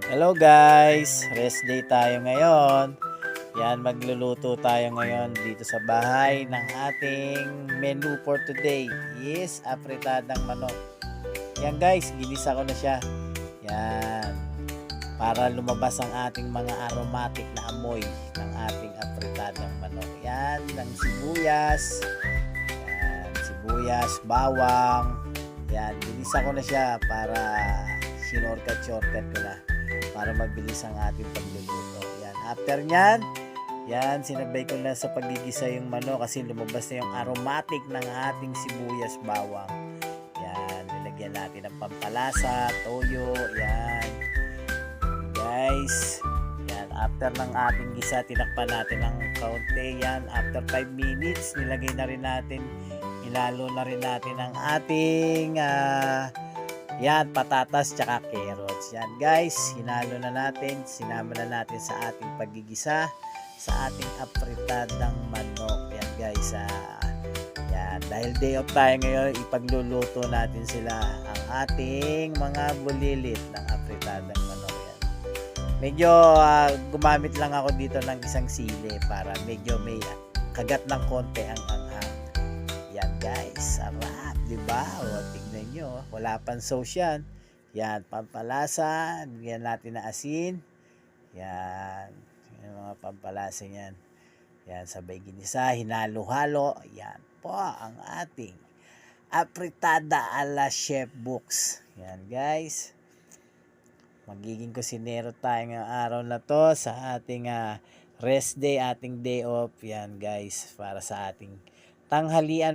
Hello guys, rest day tayo ngayon. Yan, magluluto tayo ngayon dito sa bahay ng ating menu for today is apritadang manok. Yan guys, ginisa ko na siya. Yan, para lumabas ang ating mga aromatic na amoy ng ating apritadang manok. Yan, ng sibuyas. Yan, sibuyas, bawang. Yan, ginisa ko na siya para shortcut ko na para mabilis ang ating pagluluto. Yan. After nyan, yan, sinabay ko na sa pagigisa yung manok kasi lumabas na yung aromatic ng ating sibuyas bawang. Yan, nilagyan natin ng pampalasa, toyo, yan. Guys, yan, after ng ating gisa, tinakpan natin ng kaunti. Yan, after 5 minutes, nilagay na rin natin, ilalo na rin natin ang ating yan, patatas tsaka carrots. Yan guys, hinalo na natin, sinama na natin sa ating pagigisa sa ating apritadang manok. Yan guys, yan, dahil day off tayo ngayon, ipagluluto natin sila ang ating mga bulilit ng apritadang manok. Yan. Medyo gumamit lang ako dito ng isang sili para medyo may kagat ng konti ang anghang. Yan guys, sarap, diba? O, tignan nyo, wala pang sauce yan. Yan, pampalasa, bigyan natin na asin. Yan, yung mga pampalasa yan. Yan, sabay ginisa, hinalo-halo. Yan po ang ating apritada ala Chef Books. Yan guys, magiging kusinero tayo ngayong araw na to sa ating rest day, ating day off. Yan guys, para sa ating tanghalian.